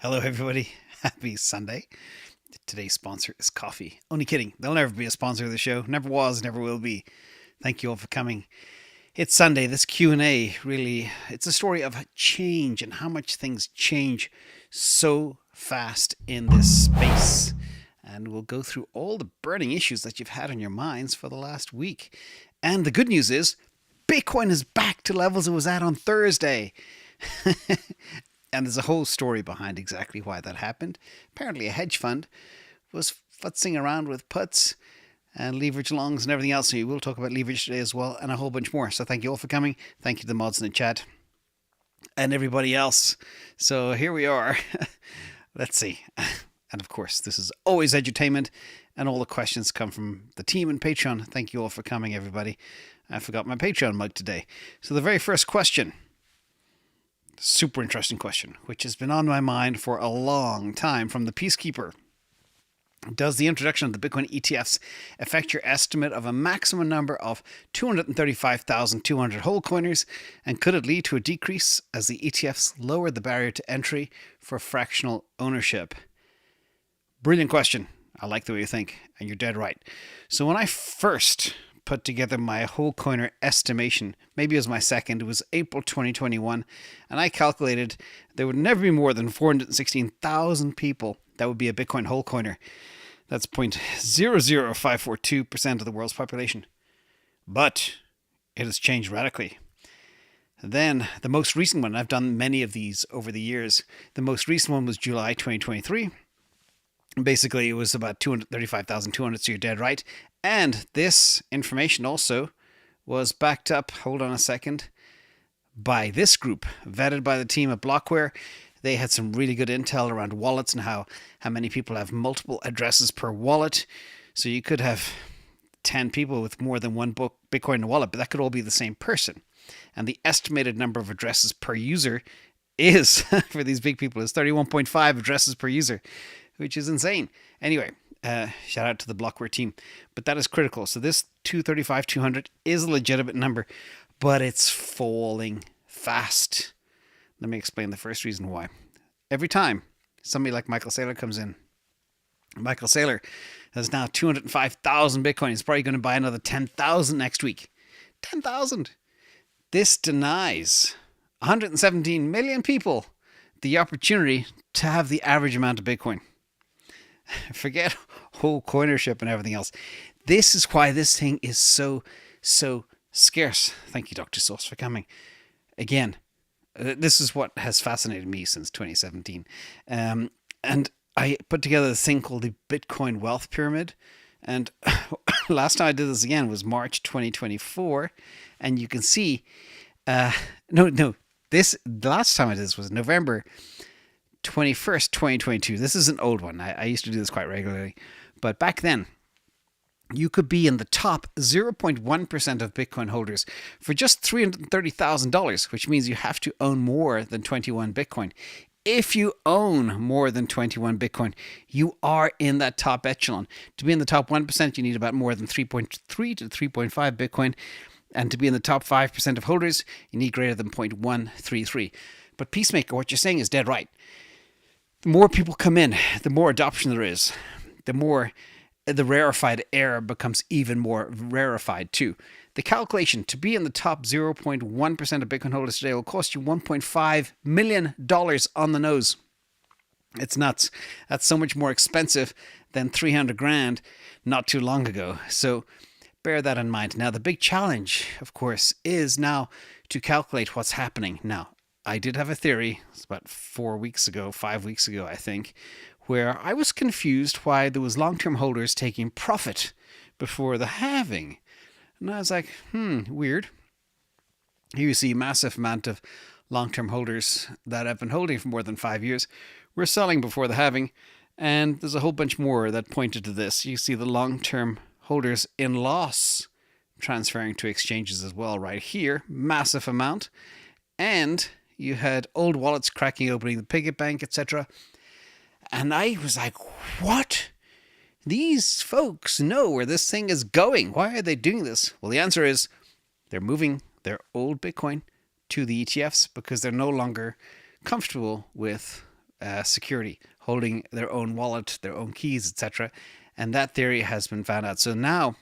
Hello, everybody. Happy Sunday. Today's sponsor is coffee. Only kidding. They'll never be a sponsor of the show. Never was, never will be. Thank you all for coming. It's Sunday. This Q&A really, it's a story of change and how much things change so fast in this space. And we'll go through all the burning issues that you've had on your minds for the last week. And the good news is, Bitcoin is back to levels it was at on Thursday. And there's a whole story behind exactly why that happened. Apparently a hedge fund was futzing around with puts and leverage longs and everything else. So we will talk about leverage today as well, and a whole bunch more. So thank you all for coming. Thank you to the mods in the chat and everybody else. So here we are. Let's see. And of course, this is always edutainment, and all the questions come from the team and Patreon. Thank you all for coming, everybody. I forgot my Patreon mug today. So the very first question, super interesting question, which has been on my mind for a long time, from the Peacekeeper. Does the introduction of the Bitcoin ETFs affect your estimate of a maximum number of 235,200 Wholecoiners, and could it lead to a decrease as the ETFs lower the barrier to entry for fractional ownership? Brilliant question. I like the way you think, and you're dead right. So when I first put together my Wholecoiner estimation, maybe it was my second, it was April 2021, and I calculated there would never be more than 416,000 people that would be a Bitcoin Wholecoiner. That's 0.00542% of the world's population. But it has changed radically. Then the most recent one, I've done many of these over the years, the most recent one was July 2023. Basically, it was about 235,200, so you're dead right. And this information also was backed up, hold on a second, by this group, vetted by the team at Blockware. They had some really good intel around wallets and how many people have multiple addresses per wallet. So you could have 10 people with more than one Bitcoin in a wallet, but that could all be the same person. And the estimated number of addresses per user is, for these big people, is 31.5 addresses per user, which is insane. Anyway, shout out to the Blockware team. But that is critical. So this 235,200 is a legitimate number, but it's falling fast. Let me explain the first reason why. Every time somebody like Michael Saylor comes in, Michael Saylor has now 205,000 Bitcoin. He's probably going to buy another 10,000 next week. 10,000. This denies 117 million people the opportunity to have the average amount of Bitcoin. Forget whole coinership and everything else. This is why this thing is so scarce. Thank you, Dr. Sauce, for coming. Again, this is what has fascinated me since 2017. And I put together this thing called the Bitcoin Wealth Pyramid. And last time I did this again was March 2024. And you can see, the last time I did this was November 21st, 2022. This is an old one. I used to do this quite regularly. But back then, you could be in the top 0.1% of Bitcoin holders for just $330,000, which means you have to own more than 21 Bitcoin. If you own more than 21 Bitcoin, you are in that top echelon. To be in the top 1%, you need about more than 3.3 to 3.5 Bitcoin. And to be in the top 5% of holders, you need greater than 0.133. But Peacemaker, what you're saying is dead right. The more people come in, the more adoption there is, the more the rarefied air becomes even more rarefied too. The calculation to be in the top 0.1% of Bitcoin holders today will cost you $1.5 million on the nose. It's nuts. That's so much more expensive than 300 grand not too long ago. So bear that in mind. Now, the big challenge, of course, is now to calculate what's happening. Now, I did have a theory, it's about 5 weeks ago, I think, where I was confused why there was long-term holders taking profit before the halving. And I was like, weird. Here you see a massive amount of long-term holders that have been holding for more than 5 years were selling before the halving, and there's a whole bunch more that pointed to this. You see the long-term holders in loss transferring to exchanges as well right here, massive amount. And you had old wallets cracking opening the Piggy bank, etc. And I was like, what? These folks know where this thing is going. Why are they doing this? Well, the answer is they're moving their old Bitcoin to the ETFs because they're no longer comfortable with security, holding their own wallet, their own keys, etc. And that theory has been found out. So now,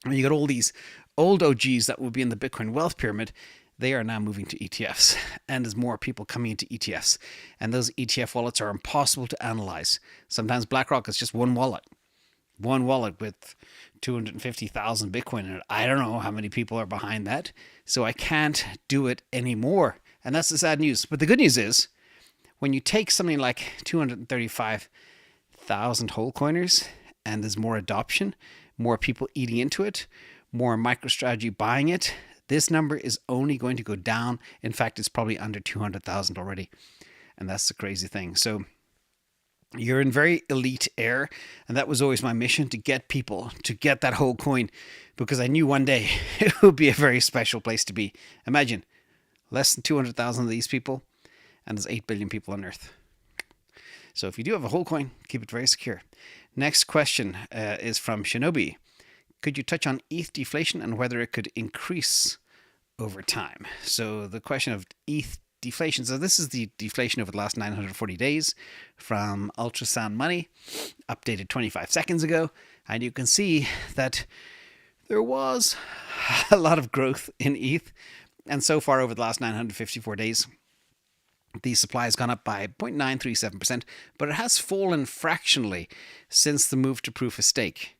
when you got all these old OGs that will be in the Bitcoin wealth pyramid, they are now moving to ETFs, and there's more people coming into ETFs. And those ETF wallets are impossible to analyze. Sometimes BlackRock is just one wallet with 250,000 Bitcoin in it. I don't know how many people are behind that, so I can't do it anymore. And that's the sad news. But the good news is, when you take something like 235,000 Wholecoiners and there's more adoption, more people eating into it, more MicroStrategy buying it, this number is only going to go down. In fact, it's probably under 200,000 already. And that's the crazy thing. So you're in very elite air. And that was always my mission, to get people to get that whole coin, because I knew one day it would be a very special place to be. Imagine less than 200,000 of these people, and there's 8 billion people on Earth. So if you do have a whole coin, keep it very secure. Next question is from Shinobi. Could you touch on ETH deflation and whether it could increase over time? So the question of ETH deflation. So this is the deflation over the last 940 days from Ultrasound Money, updated 25 seconds ago. And you can see that there was a lot of growth in ETH. And so far over the last 954 days, the supply has gone up by 0.937%, but it has fallen fractionally since the move to proof of stake.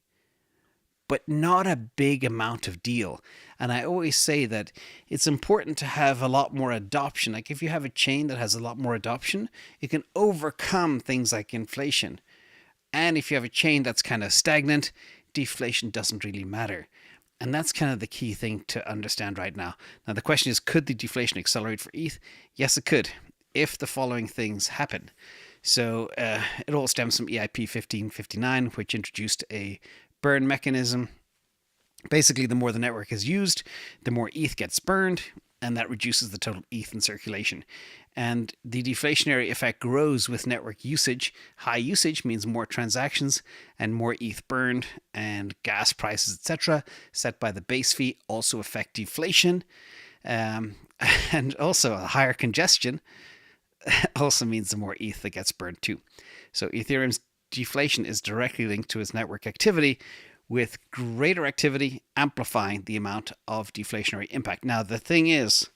But not a big amount of deal. And I always say that it's important to have a lot more adoption. Like if you have a chain that has a lot more adoption, it can overcome things like inflation. And if you have a chain that's kind of stagnant, deflation doesn't really matter. And that's kind of the key thing to understand right now. Now the question is, could the deflation accelerate for ETH? Yes, it could, if the following things happen. So it all stems from EIP 1559, which introduced a burn mechanism. Basically, the more the network is used, the more ETH gets burned, and that reduces the total ETH in circulation. And the deflationary effect grows with network usage. High usage means more transactions and more ETH burned, and gas prices, etc., set by the base fee also affect deflation. And also a higher congestion also means the more ETH that gets burned too. So Ethereum's deflation is directly linked to its network activity, with greater activity amplifying the amount of deflationary impact. Now, the thing is,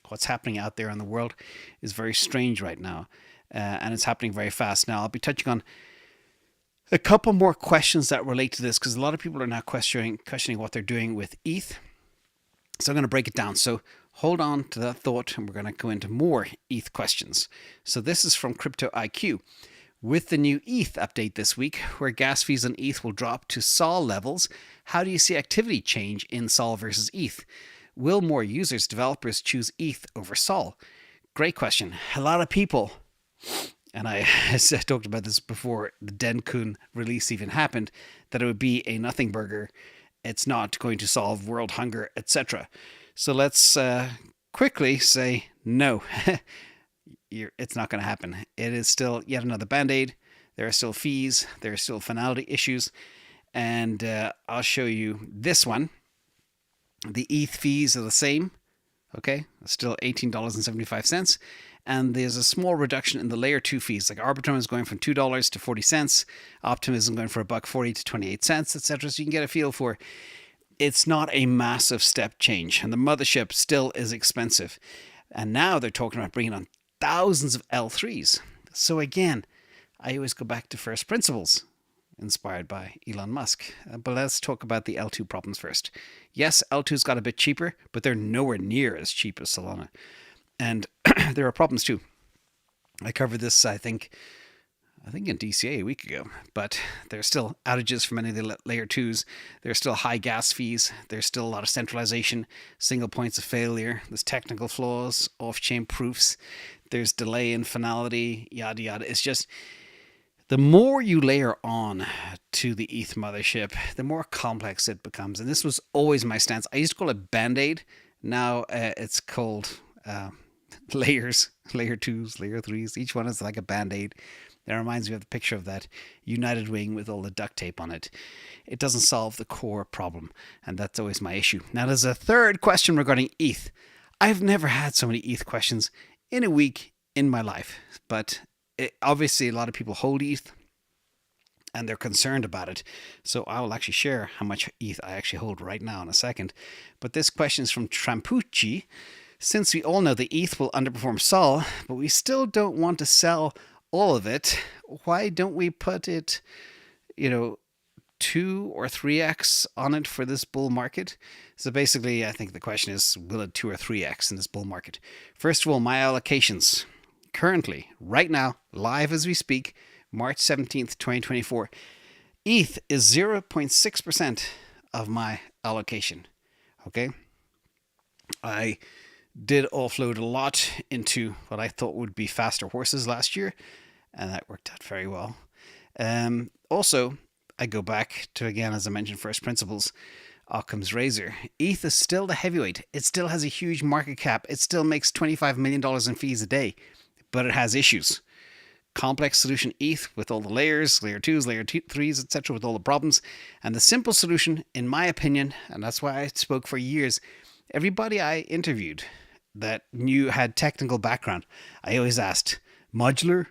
what's happening out there in the world is very strange right now, and it's happening very fast. Now, I'll be touching on a couple more questions that relate to this, because a lot of people are now questioning what they're doing with ETH. So I'm going to break it down. So hold on to that thought, and we're going to go into more ETH questions. So this is from Crypto IQ. With the new ETH update this week, where gas fees on ETH will drop to SOL levels, how do you see activity change in SOL versus ETH? Will more users, developers choose ETH over SOL? Great question. A lot of people, and I talked about this before the Denkun release even happened, that it would be a nothing burger. It's not going to solve world hunger, etc. So let's quickly say no. It's not going to happen. It is still yet another band-aid. There are still fees. There are still finality issues. And I'll show you this one. The ETH fees are the same. Okay, still $18.75. And there's a small reduction in the layer 2 fees. Like Arbitrum is going from $2 to 40 cents. Optimism going from $1.40 to 28 cents, etc. So you can get a feel for it's not a massive step change. And the mothership still is expensive. And now they're talking about bringing on thousands of L3s. So again, I always go back to first principles, inspired by Elon Musk. But let's talk about the L2 problems first. Yes, L2's got a bit cheaper, but they're nowhere near as cheap as Solana. And there are problems too. I covered this, I think in DCA a week ago, but there's still outages for many of the layer 2s. There's still high gas fees. There's still a lot of centralization, single points of failure. There's technical flaws, off-chain proofs. There's delay in finality, yada, yada. It's just the more you layer on to the ETH mothership, the more complex it becomes. And this was always my stance. I used to call it Band-Aid. Now it's called layers, layer 2s, layer 3s. Each one is like a Band-Aid. That reminds me of the picture of that United Wing with all the duct tape on it. It doesn't solve the core problem, and that's always my issue. Now, there's a third question regarding ETH. I've never had so many ETH questions in a week in my life, but obviously a lot of people hold ETH and they're concerned about it. So I will actually share how much ETH I actually hold right now in a second. But this question is from Trampucci. Since we all know the ETH will underperform SOL, but we still don't want to sell all of it, why don't we put it, 2 or 3x on it for this bull market? So basically, I think the question is, will it 2 or 3x in this bull market? First of all, my allocations. Currently, right now, live as we speak, March 17th, 2024, ETH is 0.6% of my allocation. Okay? I did offload a lot into what I thought would be faster horses last year, and that worked out very well. Also, I go back to, again, as I mentioned, first principles, Occam's razor. ETH is still the heavyweight. It still has a huge market cap. It still makes $25 million in fees a day, but it has issues. Complex solution ETH with all the layers, layer 2s, layer 3s, etc., with all the problems. And the simple solution, in my opinion, and that's why I spoke for years, everybody I interviewed that had technical background, I always asked, modular,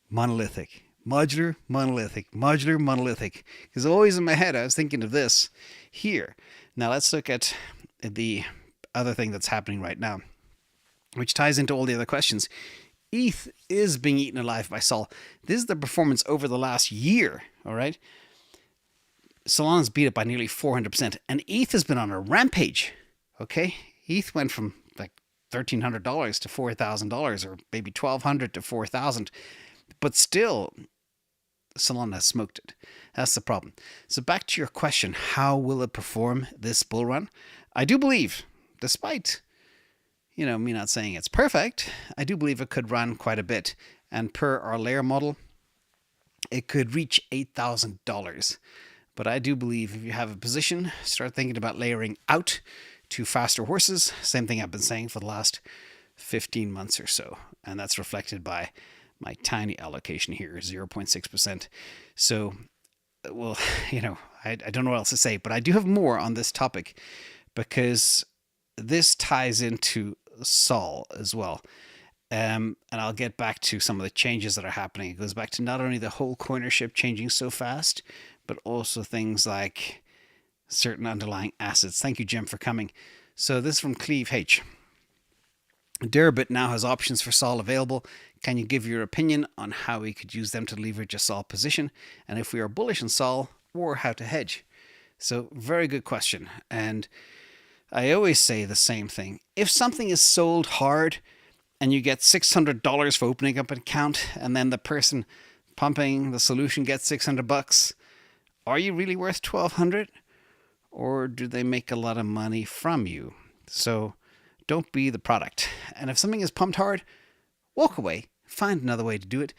monolithic. Modular, monolithic, modular, monolithic. Because always in my head, I was thinking of this here. Now let's look at the other thing that's happening right now, which ties into all the other questions. ETH is being eaten alive by SOL. This is the performance over the last year, all right? Solana's beat it by nearly 400%, and ETH has been on a rampage, okay? ETH went from like $1,300 to $4,000, or maybe $1,200 to $4,000, but still, Solana has smoked it. That's the problem. So back to your question, how will it perform this bull run? I do believe, despite me not saying it's perfect, I do believe it could run quite a bit. And per our layer model, it could reach $8,000. But I do believe if you have a position, start thinking about layering out to faster horses. Same thing I've been saying for the last 15 months or so. And that's reflected by my tiny allocation here, 0.6%. So, well, I don't know what else to say, but I do have more on this topic because this ties into SOL as well. And I'll get back to some of the changes that are happening. It goes back to not only the Wholecoinership changing so fast, but also things like certain underlying assets. Thank you, Jim, for coming. So this is from Cleve H. Deribit now has options for SOL available. Can you give your opinion on how we could use them to leverage a SOL position? And if we are bullish on SOL, or how to hedge? So very good question. And I always say the same thing. If something is sold hard and you get $600 for opening up an account, and then the person pumping the solution gets $600, are you really worth $1,200? Or do they make a lot of money from you? So don't be the product. And if something is pumped hard, walk away. Find another way to do it.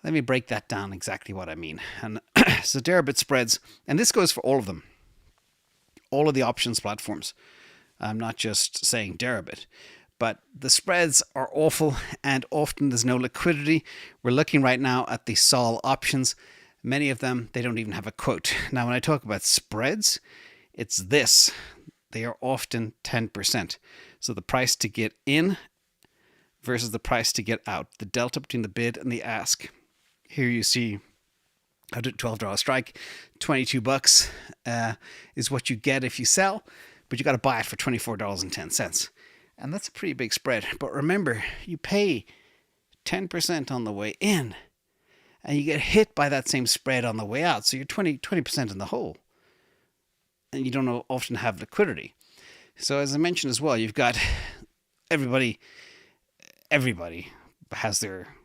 Let me break that down exactly what I mean. And so Deribit spreads, and this goes for all of them. All of the options platforms. I'm not just saying Deribit, but the spreads are awful and often there's no liquidity. We're looking right now at the SOL options. Many of them, they don't even have a quote. Now, when I talk about spreads, it's this. They are often 10%. So the price to get in versus the price to get out. The delta between the bid and the ask. Here you see a $12 strike. $22 is what you get if you sell, but you got to buy it for $24.10. And that's a pretty big spread. But remember, you pay 10% on the way in, and you get hit by that same spread on the way out. So you're 20% in the hole. And you don't often have liquidity. So as I mentioned as well, you've got everybody has their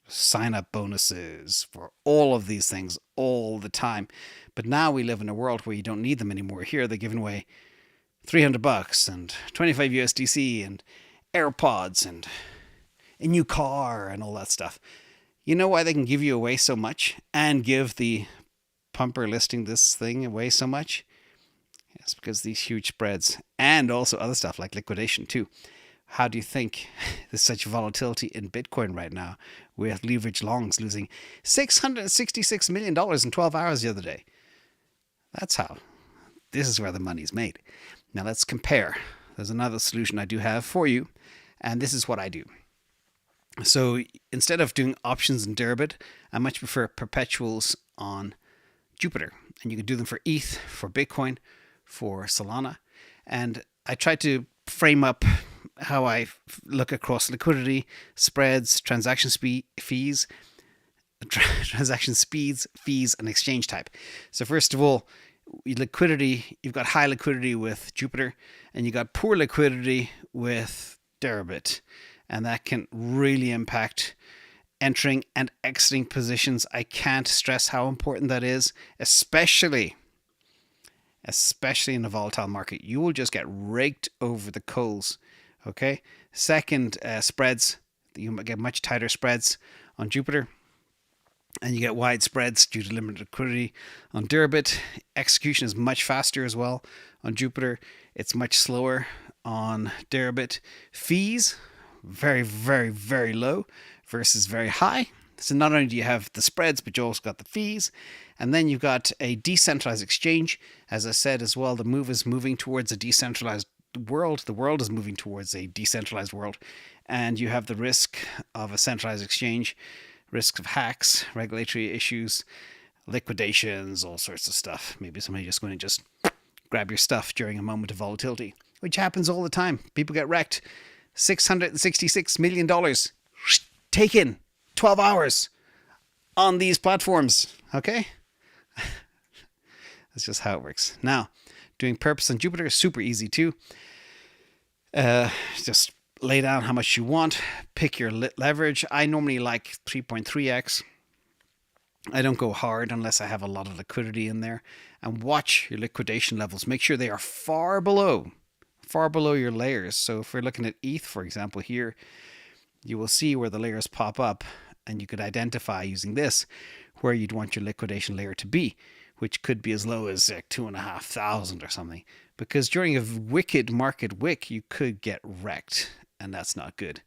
sign-up bonuses for all of these things all the time. But now we live in a world where you don't need them anymore. Here they're giving away $300 and 25 USDC and AirPods and a new car and all that stuff. You know why they can give you away so much and give the pumper listing this thing away so much? It's because these huge spreads and also other stuff like liquidation too. How do you think there's such volatility in Bitcoin right now with leverage longs losing $666 million in 12 hours the other day? That's how. This is where the money's made. Now let's compare. There's another solution I do have for you, and this is what I do. So instead of doing options in Deribit, I much prefer perpetuals on Jupiter. And you can do them for ETH, for Bitcoin, for Solana. And I try to frame up how I look across liquidity, spreads, transaction fees, transaction speeds, fees, and exchange type. So first of all, liquidity, you've got high liquidity with Jupiter, and you got poor liquidity with Deribit. And that can really impact entering and exiting positions. I can't stress how important that is, especially in a volatile market. You will just get raked over the coals. Okay. Second, spreads. You might get much tighter spreads on Jupiter, and you get wide spreads due to limited liquidity on Deribit. Execution is much faster as well on Jupiter. It's much slower on Deribit. Fees, very, very, very low versus very high. So not only do you have the spreads, but you also got the fees. And then you've got a decentralized exchange. As I said as well, the move is moving towards a decentralized world. The world is moving towards a decentralized world. And you have the risk of a centralized exchange, risks of hacks, regulatory issues, liquidations, all sorts of stuff. Maybe somebody just going to just grab your stuff during a moment of volatility, which happens all the time. People get wrecked. $666 million taken 12 hours on these platforms. Okay? That's just how it works. Now, doing Perps on Jupiter is super easy too. Just lay down how much you want. Pick your leverage. I normally like 3.3x. I don't go hard unless I have a lot of liquidity in there. And watch your liquidation levels. Make sure they are far below your layers. So if we're looking at ETH, for example, here, you will see where the layers pop up, and you could identify using this where you'd want your liquidation layer to be, which could be as low as like 2,500 or something. Because during a wicked market wick, you could get wrecked, and that's not good.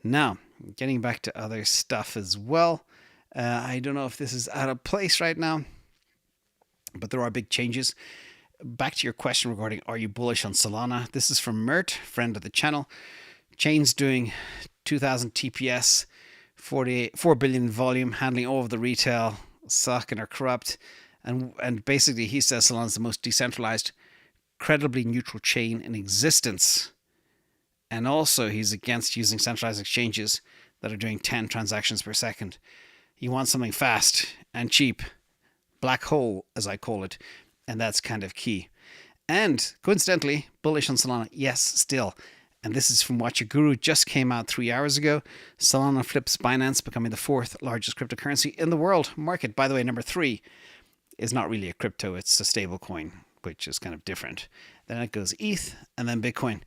Now, getting back to other stuff as well. I don't know if this is out of place right now, but there are big changes. Back to your question regarding are you bullish on Solana? This is from Mert, friend of the channel. Chain's doing 2,000 TPS, 4 billion volume, handling all of the retail, sucking or corrupt. And basically he says Solana's the most decentralized, credibly neutral chain in existence. And also he's against using centralized exchanges that are doing 10 transactions per second. He wants something fast and cheap. Black hole, as I call it. And that's kind of key. And coincidentally, bullish on Solana. Yes, still. And this is from Watch Your Guru. Just came out 3 hours ago. Solana flips Binance, becoming the 4th largest cryptocurrency in the world market. By the way, number 3 is not really a crypto. It's a stable coin, which is kind of different. Then it goes ETH and then Bitcoin.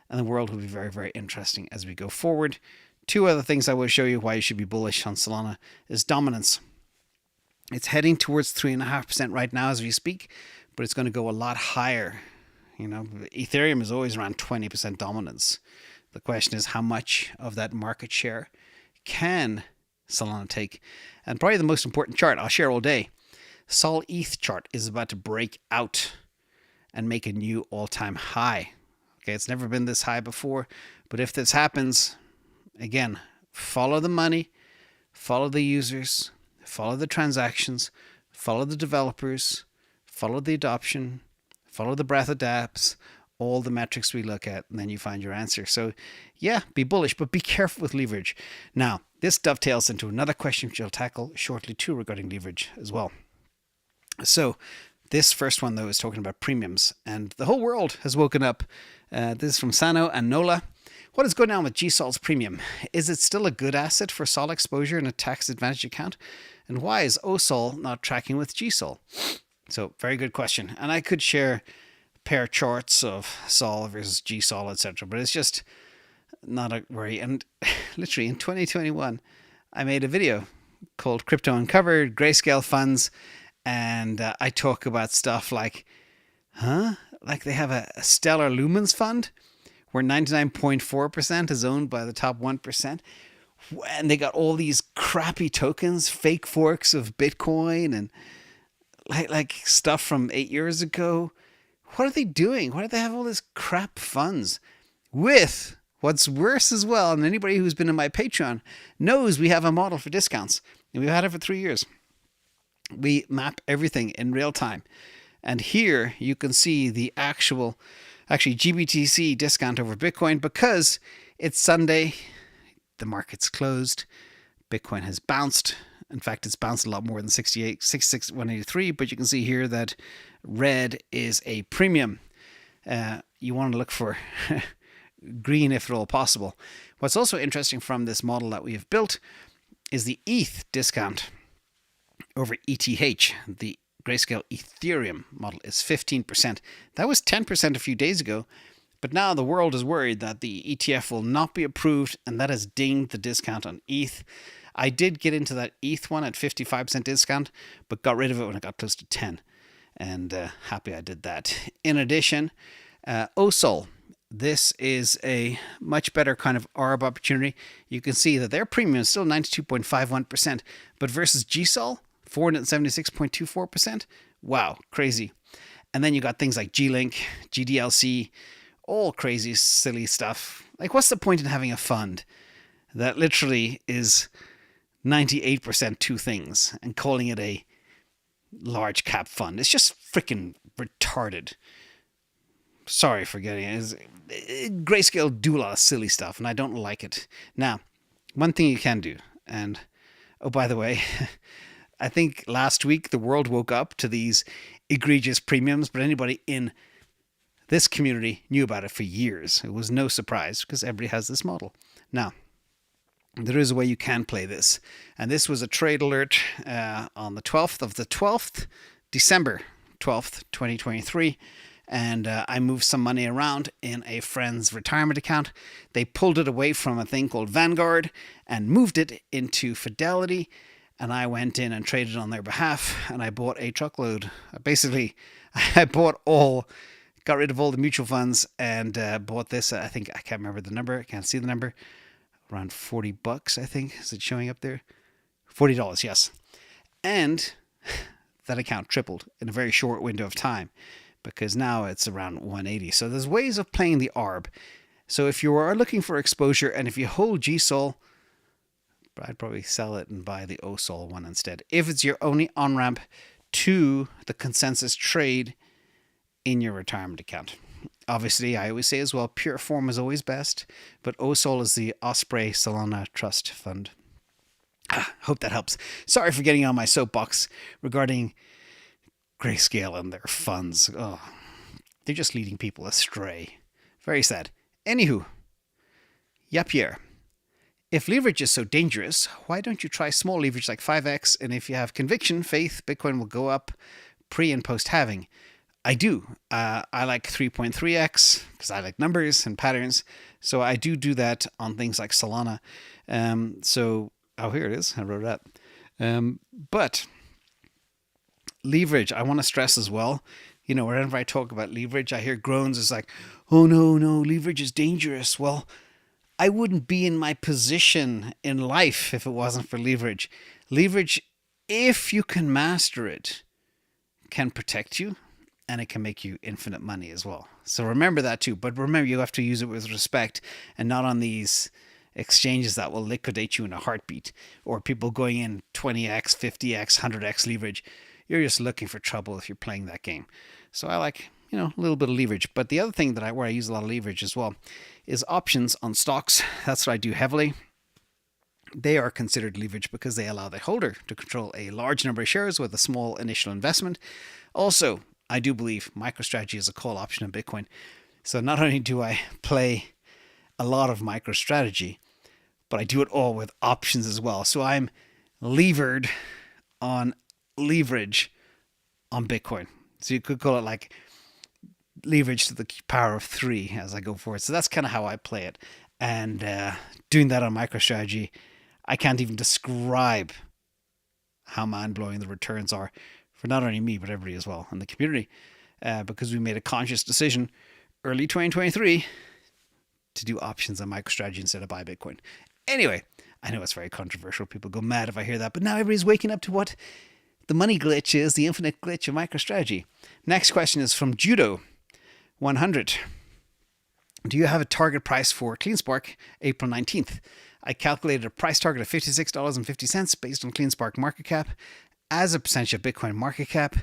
And the world will be very, very interesting as we go forward. 2 other things I will show you why you should be bullish on Solana is dominance. It's heading towards 3.5% right now as we speak, but it's going to go a lot higher. You know, Ethereum is always around 20% dominance. The question is how much of that market share can Solana take? And probably the most important chart I'll share all day, SOLETH chart, is about to break out and make a new all-time high. Okay, it's never been this high before, but if this happens, again, follow the money, follow the users, follow the transactions, follow the developers, follow the adoption, follow the breadth of dApps, all the metrics we look at, and then you find your answer. So yeah, be bullish, but be careful with leverage. Now, this dovetails into another question which I'll tackle shortly too regarding leverage as well. So this first one, though, is talking about premiums, and the whole world has woken up. This is from Sano and Nola. What is going on with GSOL's premium? Is it still a good asset for SOL exposure in a tax advantage account? And why is OSOL not tracking with GSOL? So very good question. And I could share pair charts of SOL versus GSOL, etc. But it's just not a worry. And literally in 2021, I made a video called Crypto Uncovered, Grayscale Funds. And I talk about stuff like, like they have a stellar Lumens fund where 99.4% is owned by the top 1%. And they got all these crappy tokens, fake forks of Bitcoin and like stuff from 8 years ago. What are they doing? Why do they have all this crap funds with what's worse as well, and anybody who's been in my Patreon knows we have a model for discounts, and we've had it for 3 years. We map everything in real time. And here you can see the actually GBTC discount over Bitcoin because it's Sunday, the market's closed, Bitcoin has bounced. In fact, it's bounced a lot more than 183, but you can see here that red is a premium. You want to look for green if at all possible. What's also interesting from this model that we have built is the ETH discount over ETH. The Grayscale Ethereum model is 15%. That was 10% a few days ago, but now the world is worried that the ETF will not be approved, and that has dinged the discount on ETH. I did get into that ETH one at 55% discount, but got rid of it when it got close to 10, and happy I did that. In addition, OSOL. This is a much better kind of ARB opportunity. You can see that their premium is still 92.51%, but versus GSOL, 476.24%. Wow, crazy. And then you got things like G-Link, GDLC, all crazy, silly stuff. Like, what's the point in having a fund that literally is 98% two things and calling it a large cap fund? It's just freaking retarded. Sorry for getting it. Grayscale do a lot of silly stuff, and I don't like it. Now, one thing you can do, and oh, by the way, I think last week the world woke up to these egregious premiums, but anybody in this community knew about it for years. It was no surprise because everybody has this model. Now, there is a way you can play this, and this was a trade alert on the 12th of the 12th, December 12th, 2023. And I moved some money around in a friend's retirement account. They pulled it away from a thing called Vanguard and moved it into Fidelity. And I went in and traded on their behalf, and I bought a truckload. Basically, I got rid of all the mutual funds and bought this. I think, I can't remember the number. I can't see the number. Around $40, I think. Is it showing up there? $40, yes. And that account tripled in a very short window of time, because now it's around 180. So there's ways of playing the ARB. So if you are looking for exposure, and if you hold GSOL, I'd probably sell it and buy the OSOL one instead. If it's your only on-ramp to the consensus trade in your retirement account. Obviously, I always say as well, pure form is always best, but OSOL is the Osprey Solana Trust Fund. Hope that helps. Sorry for getting on my soapbox regarding Grayscale and their funds. Oh, they're just leading people astray. Very sad. Anywho, Pierre. If leverage is so dangerous, why don't you try small leverage like 5x? And if you have conviction, faith, Bitcoin will go up pre and post halving. I do. I like 3.3x because I like numbers and patterns. So I do that on things like Solana. Oh, here it is. I wrote it up. But leverage, I want to stress as well. You know, whenever I talk about leverage, I hear groans. It's like, oh, no, leverage is dangerous. Well, I wouldn't be in my position in life if it wasn't for leverage. Leverage, if you can master it, can protect you, and it can make you infinite money as well. So remember that too. But remember, you have to use it with respect and not on these exchanges that will liquidate you in a heartbeat, or people going in 20x, 50x, 100x leverage. You're just looking for trouble if you're playing that game. So I like, a little bit of leverage. But the other thing where I use a lot of leverage as well is options on stocks. That's what I do heavily. They are considered leverage because they allow the holder to control a large number of shares with a small initial investment. Also, I do believe MicroStrategy is a call option in Bitcoin. So not only do I play a lot of MicroStrategy, but I do it all with options as well. So I'm levered on leverage on Bitcoin. So you could call it like leverage to the power of 3 as I go forward. So that's kind of how I play it. And doing that on MicroStrategy, I can't even describe how mind-blowing the returns are for not only me, but everybody as well in the community. Because we made a conscious decision early 2023 to do options on MicroStrategy instead of buy Bitcoin. Anyway, I know it's very controversial. People go mad if I hear that. But now everybody's waking up to what the money glitch is, the infinite glitch of MicroStrategy. Next question is from Judo100. Do you have a target price for CleanSpark April 19th? I calculated a price target of $56.50 based on CleanSpark market cap as a percentage of Bitcoin market cap.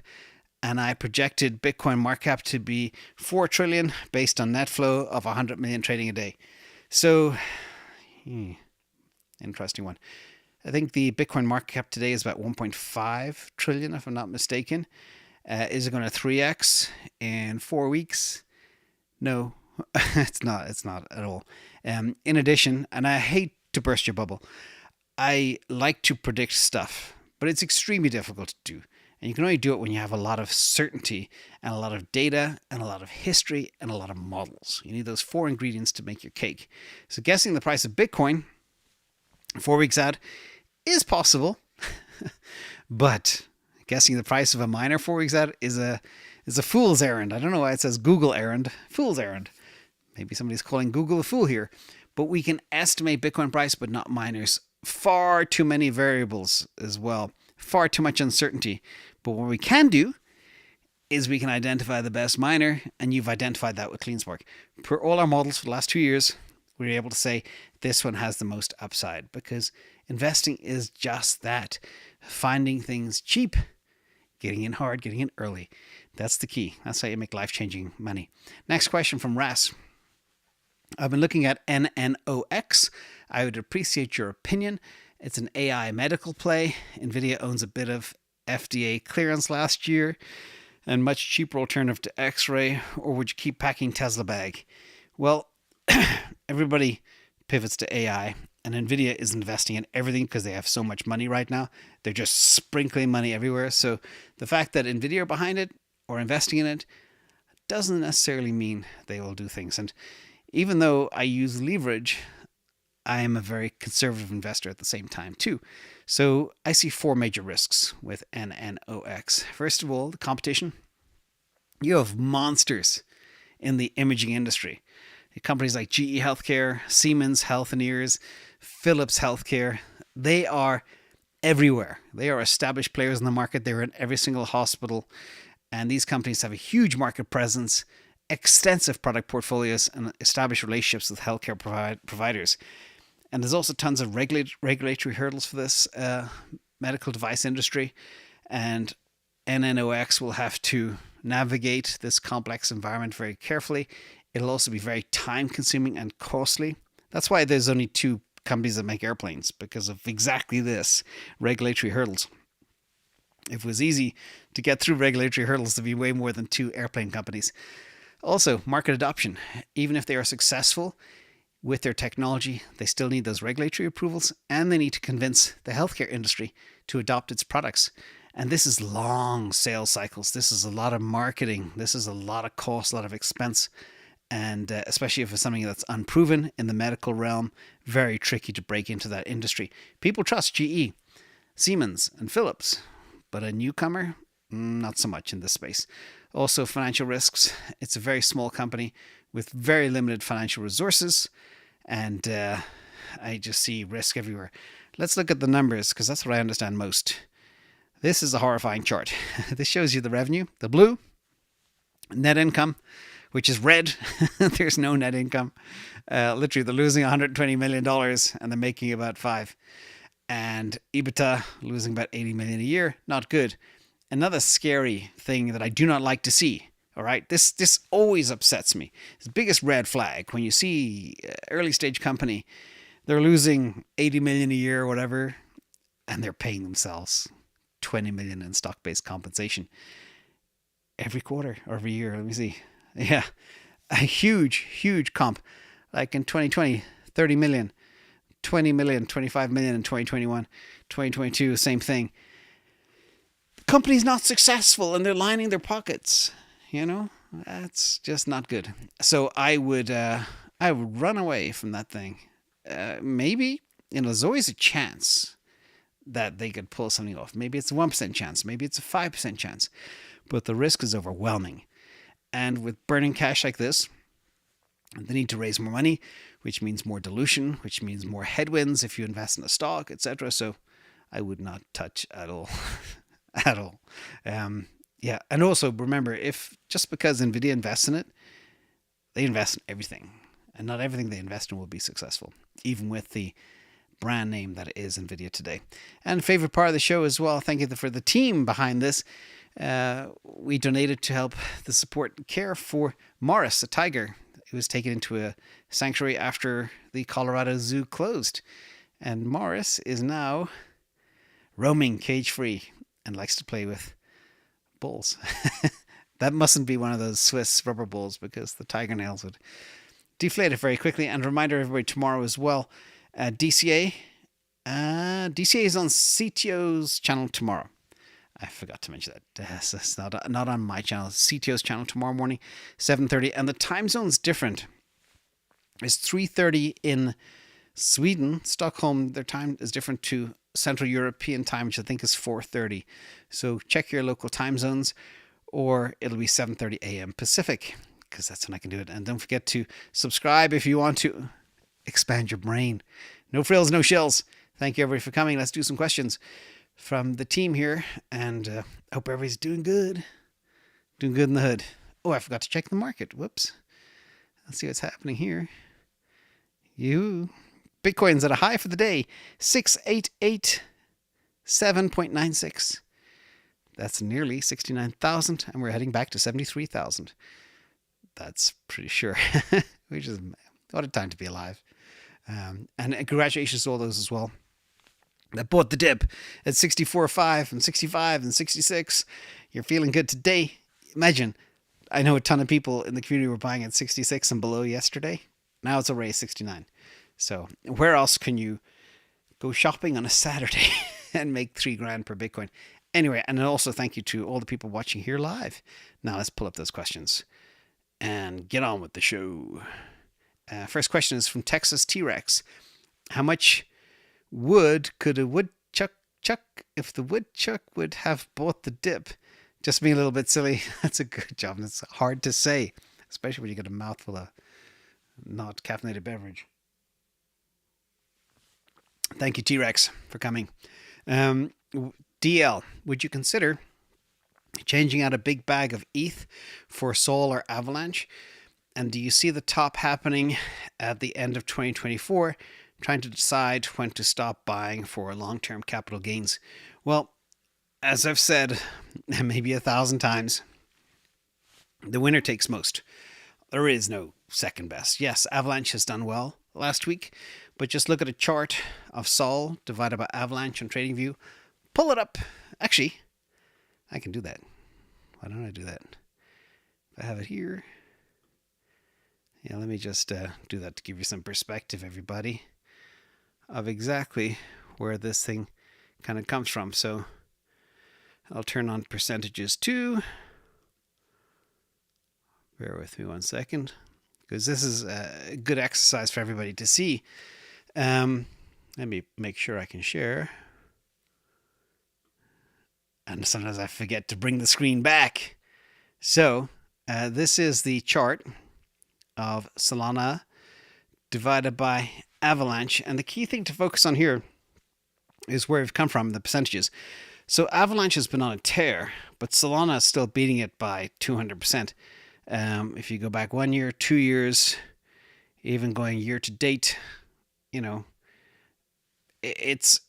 And I projected Bitcoin market cap to be 4 trillion based on net flow of 100 million trading a day. So, interesting one. I think the Bitcoin market cap today is about 1.5 trillion, if I'm not mistaken. Is it going to 3x in 4 weeks? No, it's not. It's not at all. In addition, and I hate to burst your bubble, I like to predict stuff, but it's extremely difficult to do. And you can only do it when you have a lot of certainty and a lot of data and a lot of history and a lot of models. You need those 4 ingredients to make your cake. So guessing the price of Bitcoin 4 weeks out is possible, but guessing the price of a miner 4 weeks out is a fool's errand. I don't know why it says Google errand, fool's errand. Maybe somebody's calling Google a fool here. But we can estimate Bitcoin price, but not miners. Far too many variables as well. Far too much uncertainty. But what we can do is we can identify the best miner, and you've identified that with CleanSpark. Per all our models for the last 2 years, we were able to say this one has the most upside, because investing is just that. Finding things cheap, getting in hard, getting in early. That's the key. That's how you make life-changing money. Next question from Ras. I've been looking at NNOX. I would appreciate your opinion. It's an AI medical play. NVDA owns a bit of FDA clearance last year and much cheaper alternative to Xray, or would you keep packing Tesla bag? Well, everybody pivots to AI, and NVIDIA is investing in everything because they have so much money right now. They're just sprinkling money everywhere. So the fact that NVIDIA are behind it or investing in it doesn't necessarily mean they will do things. And even though I use leverage, I am a very conservative investor at the same time too. So I see 4 major risks with NNOX. First of all, the competition. You have monsters in the imaging industry. Companies like GE Healthcare, Siemens Healthineers, Philips Healthcare, they are everywhere. They are established players in the market. They're in every single hospital. And these companies have a huge market presence, extensive product portfolios, and established relationships with healthcare providers. And there's also tons of regulatory hurdles for this medical device industry. And NNOX will have to navigate this complex environment very carefully. It'll also be very time consuming and costly. That's why there's only 2 companies that make airplanes, because of exactly this, regulatory hurdles. If it was easy to get through regulatory hurdles, there'd be way more than 2 airplane companies. Also, market adoption. Even if they are successful with their technology, they still need those regulatory approvals, and they need to convince the healthcare industry to adopt its products. And this is long sales cycles. This is a lot of marketing. This is a lot of cost, a lot of expense. And especially if it's something that's unproven in the medical realm, very tricky to break into that industry. People trust GE, Siemens, and Philips, but a newcomer, not so much in this space. Also, financial risks. It's a very small company with very limited financial resources, and I just see risk everywhere. Let's look at the numbers, because that's what I understand most. This is a horrifying chart. This shows you the revenue, the blue, net income, which is red. There's no net income. Literally, they're losing $120 million and they're making about 5. And EBITDA, losing about 80 million a year. Not good. Another scary thing that I do not like to see. All right, this always upsets me. It's the biggest red flag when you see early stage company, they're losing 80 million a year or whatever, and they're paying themselves 20 million in stock-based compensation every quarter or every year. Let me see. Yeah, a huge comp. Like in 2020, 30 million, 20 million, 25 million in 2021, 2022, same thing. The company's not successful and they're lining their pockets. You know, that's just not good. So I would run away from that thing. Maybe, there's always a chance that they could pull something off. Maybe it's a 1% chance. Maybe it's a 5% chance. But the risk is overwhelming. And with burning cash like this, they need to raise more money, which means more dilution, which means more headwinds if you invest in a stock, etc. So I would not touch at all. At all. Yeah. And also remember, if just because NVIDIA invests in it, they invest in everything. And not everything they invest in will be successful, even with the brand name that is NVIDIA today. And favorite part of the show as well, thank you for the team behind this. We donated to help the support care for Morris, a tiger who was taken into a sanctuary after the Colorado Zoo closed. And Morris is now roaming cage-free and likes to play with bulls. That mustn't be one of those Swiss rubber bulls, because the tiger nails would deflate it very quickly. And a reminder, everybody, tomorrow as well, DCA. DCA is on CTO's channel tomorrow. I forgot to mention that. It's not on my channel. CTO's channel tomorrow morning, 7:30. And the time zone's different. It's 3:30 in Sweden. Stockholm, their time is different to Central European time, which I think is 4:30. So check your local time zones, or it'll be 7:30 a.m. Pacific, because that's when I can do it. And don't forget to subscribe if you want to expand your brain. No frills, no shills. Thank you, everybody, for coming. Let's do some questions from the team here. And I hope everybody's doing good. Doing good in the hood. Oh, I forgot to check the market. Whoops. Let's see what's happening here. Bitcoin's at a high for the day. 688.796. That's nearly 69,000, and we're heading back to 73,000. That's pretty sure. Which is, what a time to be alive. And congratulations to all those as well that bought the dip at 64.5 and 65 and 66. You're feeling good today. Imagine, I know a ton of people in the community were buying at 66 and below yesterday. Now it's already 69. So where else can you go shopping on a Saturday and make $3,000 per Bitcoin? Anyway, and also thank you to all the people watching here live. Now let's pull up those questions and get on with the show. First question is from Texas T-Rex. How much wood could a woodchuck chuck if the woodchuck would have bought the dip? Just being a little bit silly. That's a good job. It's hard to say, especially when you get a mouthful of not caffeinated beverage. Thank you, T-Rex, for coming. DL, would you consider changing out a big bag of ETH for SOL or Avalanche? And do you see the top happening at the end of 2024, trying to decide when to stop buying for long-term capital gains? Well, as I've said maybe 1,000 times, the winner takes most. There is no second best. Yes, Avalanche has done well last week, but just look at a chart of SOL divided by Avalanche on TradingView. Pull it up. Actually, I can do that. Why don't I do that? If I have it here. Yeah, let me just do that to give you some perspective, everybody, of exactly where this thing kind of comes from. So I'll turn on percentages too. Bear with me one second, because this is a good exercise for everybody to see. Let me make sure I can share. And sometimes I forget to bring the screen back. So this is the chart of Solana divided by Avalanche. And the key thing to focus on here is where we've come from, the percentages. So Avalanche has been on a tear, but Solana is still beating it by 200%. If you go back 1 year, 2 years, even going year to date, you know, it's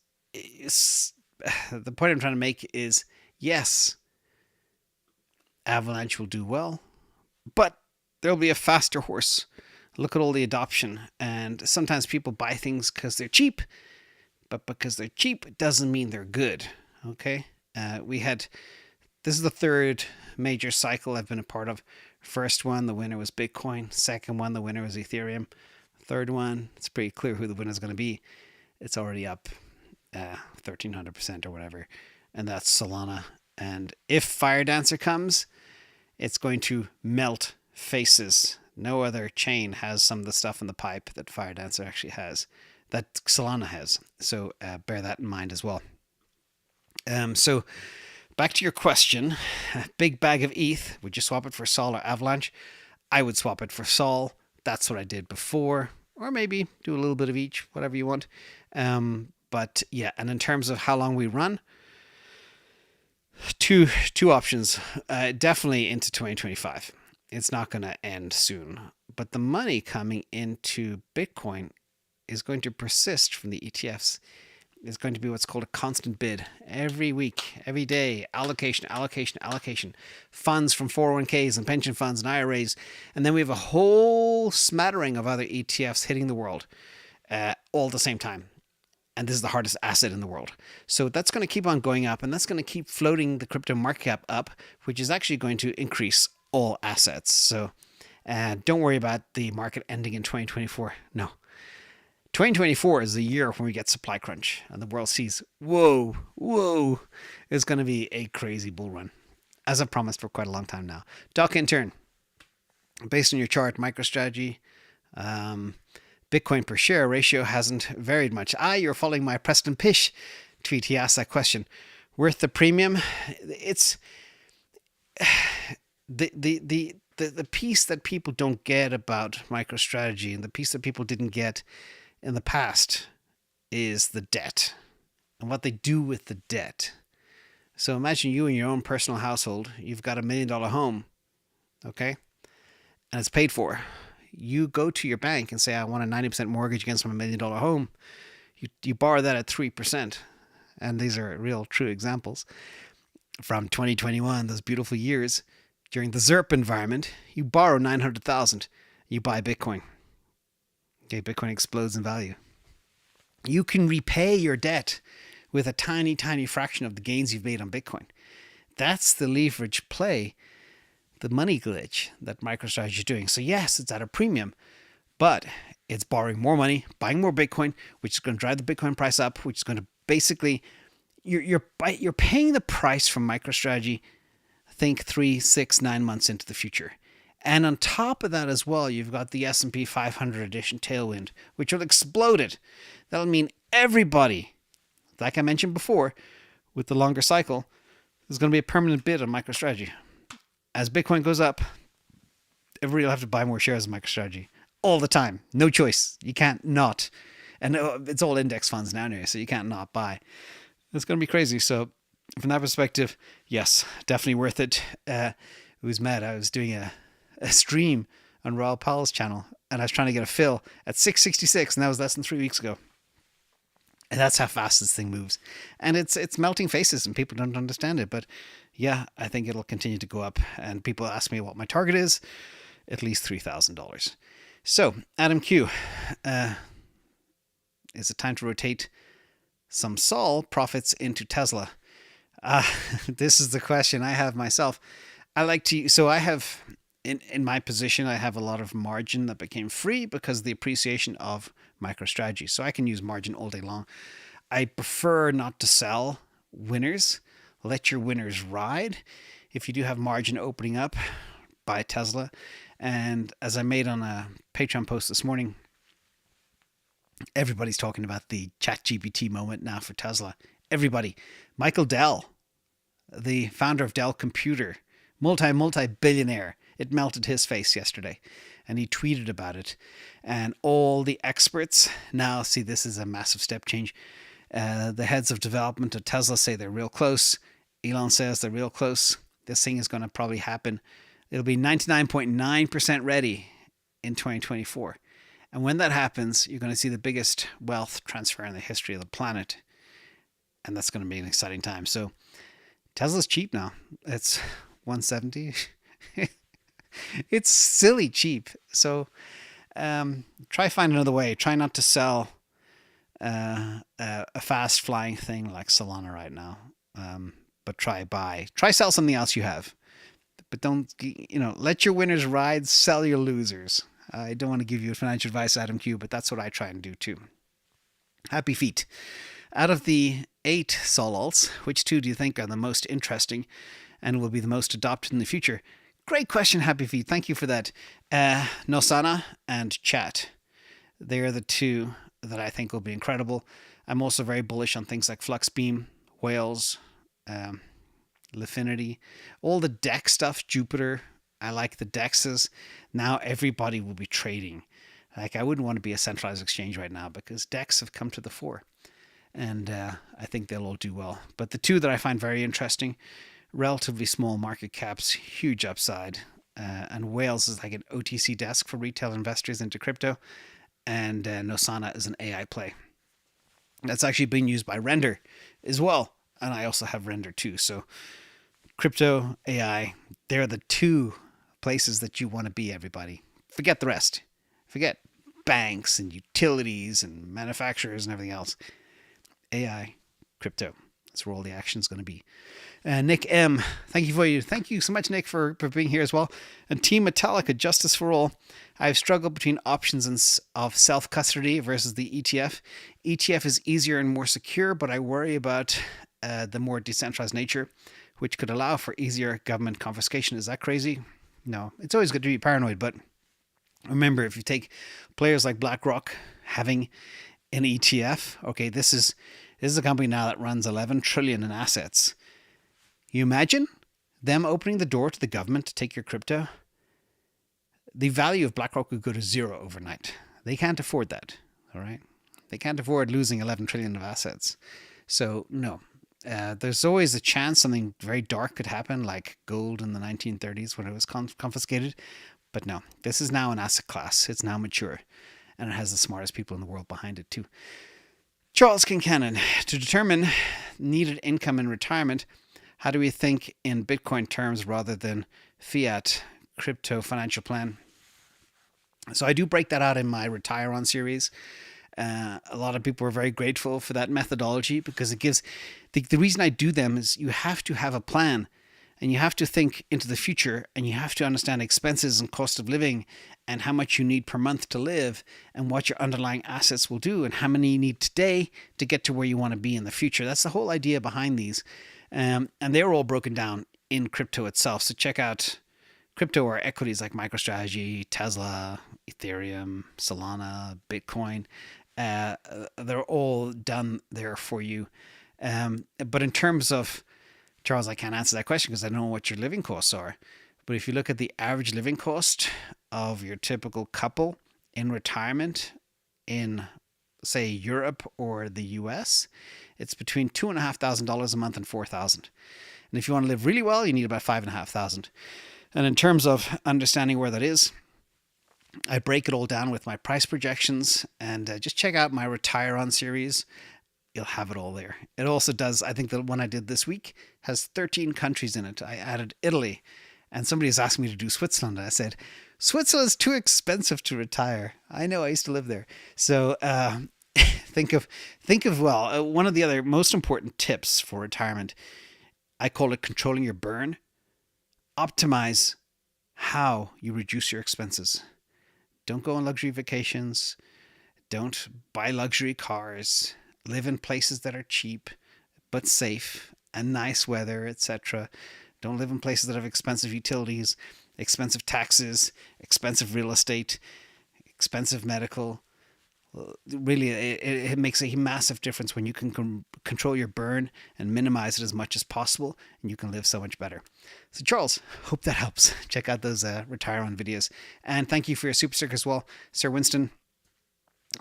the point I'm trying to make is, yes, Avalanche will do well, but there'll be a faster horse. Look at all the adoption. And sometimes people buy things because they're cheap, but because they're cheap, it doesn't mean they're good. Okay? This is the third major cycle I've been a part of. First one, the winner was Bitcoin. Second one, the winner was Ethereum. Third one, it's pretty clear who the winner is going to be. It's already up 1,300% or whatever. And that's Solana. And if Fire Dancer comes, it's going to melt faces. No other chain has some of the stuff in the pipe that Fire Dancer actually has, that Solana has. So bear that in mind as well. So back to your question, big bag of ETH, would you swap it for SOL or Avalanche? I would swap it for SOL. That's what I did before, or maybe do a little bit of each, whatever you want. But yeah, and in terms of how long we run, two options, definitely into 2025. It's not going to end soon, But the money coming into Bitcoin is going to persist from the ETFs. It's going to be what's called a constant bid. Every week, every day, allocation, allocation, allocation. Funds from 401ks and pension funds and IRAs. And then we have a whole smattering of other ETFs hitting the world all at the same time. And this is the hardest asset in the world. So that's going to keep on going up, and that's going to keep floating the crypto market cap up, which is actually going to increase all assets. So don't worry about the market ending in 2024. No. 2024 is the year when we get supply crunch and the world sees, whoa, it's going to be a crazy bull run, as I've promised for quite a long time now. Doc Intern, based on your chart, MicroStrategy, Bitcoin per share ratio hasn't varied much. You're following my Preston Pish tweet. He asked that question. Worth the premium? It's the piece that people don't get about MicroStrategy, and the piece that people didn't get in the past, is the debt and what they do with the debt. So imagine you in your own personal household, you've got $1 million home, okay? And it's paid for. You go to your bank and say, I want a 90% mortgage against my $1 million home. You borrow that at 3%. And these are real true examples from 2021, those beautiful years. During the ZERP environment, you borrow 900,000. You buy Bitcoin. Okay, Bitcoin explodes in value. You can repay your debt with a tiny, tiny fraction of the gains you've made on Bitcoin. That's the leverage play, the money glitch that MicroStrategy is doing. So yes, it's at a premium, but it's borrowing more money, buying more Bitcoin, which is going to drive the Bitcoin price up, which is going to basically, you're paying the price from MicroStrategy, think 3, 6, 9 months into the future. And on top of that as well, you've got the S&P 500 edition tailwind, which will explode it. That'll mean everybody, like I mentioned before, with the longer cycle, there's going to be a permanent bid on MicroStrategy. As Bitcoin goes up, everybody will have to buy more shares of MicroStrategy all the time. No choice. You can't not. And it's all index funds now anyway, so you can't not buy. It's going to be crazy. So from that perspective, yes, definitely worth it. It was mad. I was doing a stream on Raoul Powell's channel, and I was trying to get a fill at 666, and that was less than 3 weeks ago. And that's how fast this thing moves. And it's melting faces, and people don't understand it. But yeah, I think it'll continue to go up. And people ask me what my target is, at least $3,000. So, Adam Q, is it time to rotate some SOL profits into Tesla? This is the question I have myself. I have, in my position, I have a lot of margin that became free because of the appreciation of MicroStrategy. So I can use margin all day long. I prefer not to sell winners. Let your winners ride. If you do have margin opening up, buy Tesla. And as I made on a Patreon post this morning, everybody's talking about the ChatGPT moment now for Tesla. Everybody. Michael Dell, the founder of Dell Computer, multi-billionaire. It melted his face yesterday, and he tweeted about it. And all the experts now see this as a massive step change. The heads of development at Tesla say they're real close. Elon says they're real close. This thing is going to probably happen. It'll be 99.9% ready in 2024. And when that happens, you're going to see the biggest wealth transfer in the history of the planet. And that's going to be an exciting time. So Tesla's cheap now. It's 170. It's silly cheap. So try find another way. Try not to sell a fast flying thing like Solana right now. But try sell something else you have. But don't, let your winners ride, sell your losers. I don't want to give you financial advice, Adam Q, but that's what I try and do too. Happy feet. Out of the 8 SOL alts, which 2 do you think are the most interesting and will be the most adopted in the future? Great question, Happy Feet. Thank you for that. Nosana and Chat. They are the 2 that I think will be incredible. I'm also very bullish on things like Fluxbeam, Whales, Lifinity, all the DEX stuff, Jupiter. I like the DEXs. Now everybody will be trading. Like, I wouldn't want to be a centralized exchange right now because DEX have come to the fore. And I think they'll all do well. But the 2 that I find very interesting, relatively small market caps, huge upside, and Whales is like an OTC desk for retail investors into crypto, and Nosana is an AI play. That's actually being used by Render as well, and I also have Render too. So crypto, AI, they're the two places that you want to be, everybody. Forget the rest. Forget banks and utilities and manufacturers and everything else. AI, crypto. That's where all the action is going to be. Nick M, thank you so much, Nick, for being here as well. And Team Metallica, Justice for All. I've struggled between options of self-custody versus the ETF. ETF is easier and more secure, but I worry about the more decentralized nature, which could allow for easier government confiscation. Is that crazy? No, it's always good to be paranoid, but remember, if you take players like BlackRock having an ETF, okay, this is a company now that runs 11 trillion in assets. You imagine them opening the door to the government to take your crypto? The value of BlackRock would go to zero overnight. They can't afford that, all right? They can't afford losing 11 trillion of assets. So, no. There's always a chance something very dark could happen, like gold in the 1930s when it was confiscated. But no, this is now an asset class. It's now mature. And it has the smartest people in the world behind it, too. Charles Kincannon, to determine needed income in retirement, how do we think in Bitcoin terms rather than fiat crypto financial plan? So I do break that out in my Retire On series. A lot of people are very grateful for that methodology because it gives... The reason I do them is you have to have a plan and you have to think into the future and you have to understand expenses and cost of living and how much you need per month to live and what your underlying assets will do and how many you need today to get to where you want to be in the future. That's the whole idea behind these. And they're all broken down in crypto itself. So check out crypto or equities like MicroStrategy, Tesla, Ethereum, Solana, Bitcoin. They're all done there for you. But in terms of, Charles, I can't answer that question because I don't know what your living costs are. But if you look at the average living cost of your typical couple in retirement in, say, Europe or the US, it's between $2,500 a month and $4,000. And if you want to live really well, you need about $5,500. And in terms of understanding where that is, I break it all down with my price projections, and just check out my Retire On series. You'll have it all there. It also does, I think the one I did this week has 13 countries in it. I added Italy, and somebody was asking me to do Switzerland. I said, Switzerland's too expensive to retire. I know, I used to live there. So think of one of the other most important tips for retirement, I call it controlling your burn. Optimize how you reduce your expenses. Don't go on luxury vacations. Don't buy luxury cars. Live in places that are cheap but safe and nice weather, etc. Don't live in places that have expensive utilities, expensive taxes, expensive real estate, expensive medical. Really, it makes a massive difference when you can control your burn and minimize it as much as possible, and you can live so much better. So, Charles, hope that helps. Check out those Retire On videos. And thank you for your super sticker as well, Sir Winston.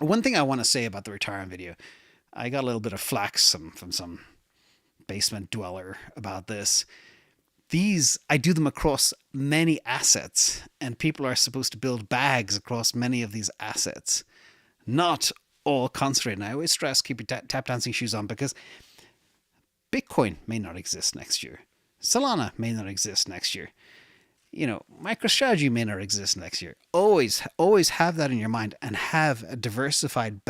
One thing I want to say about the Retire On video, I got a little bit of flack from some basement dweller about this. I do them across many assets, and people are supposed to build bags across many of these assets. Not all concentrated. And I always stress keep your tap dancing shoes on because Bitcoin may not exist next year. Solana may not exist next year. MicroStrategy may not exist next year. Always have that in your mind and have a diversified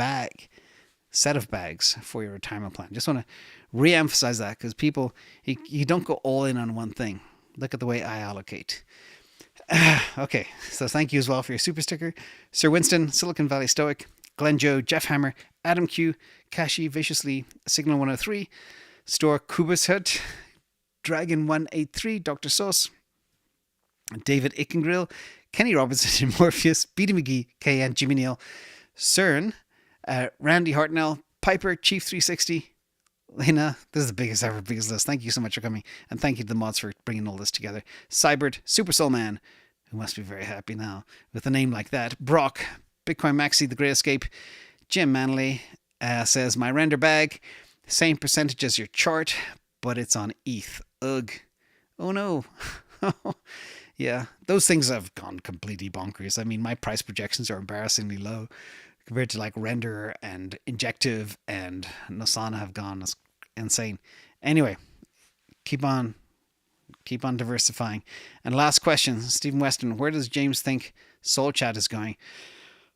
set of bags for your retirement plan. Just want to re-emphasize that because people, you don't go all in on one thing. Look at the way I allocate. Okay, so thank you as well for your super sticker. Sir Winston, Silicon Valley Stoic, Glenn Joe, Jeff Hammer, Adam Q, Kashi, Viciously, Signal 103, Store Kubus Hut, Dragon 183, Dr. Sauce, David Ickengrill, Kenny Robinson, Morpheus, Beatty McGee, KN, Jimmy Neal, CERN, Randy Hartnell, Piper, Chief 360, Lena, this is the biggest list. Thank you so much for coming. And thank you to the mods for bringing all this together. Cybert, Super Soul Man, who must be very happy now with a name like that. Brock, Bitcoin Maxi, The Great Escape. Jim Manley says, my render bag, same percentage as your chart, but it's on ETH. Ugh. Oh no. Yeah, those things have gone completely bonkers. I mean, my price projections are embarrassingly low compared to like Render and Injective and Nosana have gone insane. Anyway, keep on diversifying. And last question, Stephen Weston, where does James think Soul Chat is going?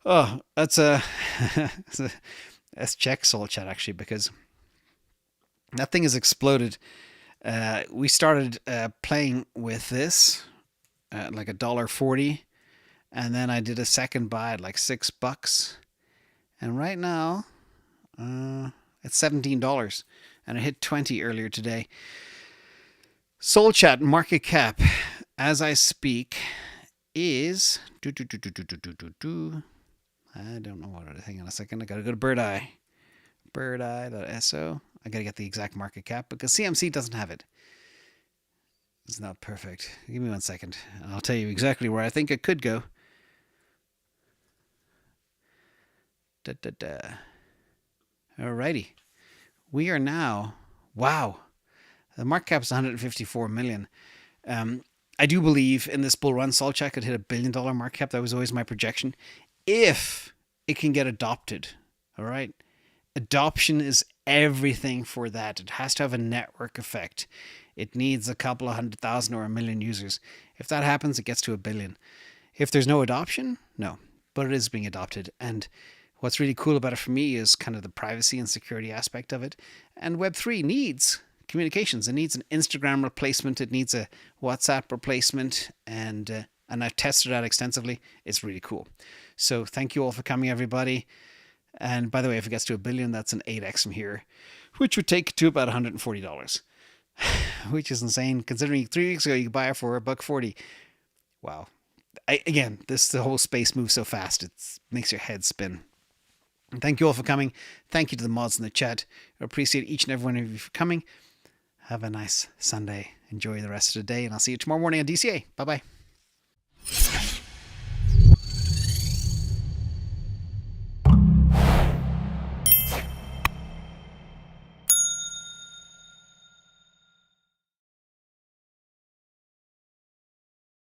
Oh, that's let's check Soul Chat actually, because that thing has exploded. We started playing with this at like $1.40, and then I did a second buy at like $6, and right now it's $17, and it hit 20 earlier today. Soul Chat market cap, as I speak, is I don't know what it is. Hang on a second. I gotta go to birdeye.so. I gotta get the exact market cap because CMC doesn't have it. It's not perfect. Give me 1 second. I'll tell you exactly where I think it could go. Alrighty. We are now, wow, the market cap is 154 million. I do believe in this bull run, Soul Chat could hit $1 billion market cap. That was always my projection. If it can get adopted, all right? Adoption is everything for that. It has to have a network effect. It needs a couple of 100,000 or 1 million users. If that happens, it gets to $1 billion. If there's no adoption, no. But it is being adopted. And what's really cool about it for me is kind of the privacy and security aspect of it. And Web3 needs communications. It needs an Instagram replacement. It needs a WhatsApp replacement. And I've tested it out extensively. It's really cool. So thank you all for coming, everybody. And by the way, if it gets to $1 billion, that's an 8x from here, which would take to about $140, which is insane considering 3 weeks ago you could buy it for $1.40. Wow. Again, the whole space moves so fast. It makes your head spin. And thank you all for coming. Thank you to the mods in the chat. I appreciate each and every one of you for coming. Have a nice Sunday. Enjoy the rest of the day, and I'll see you tomorrow morning on DCA. Bye-bye.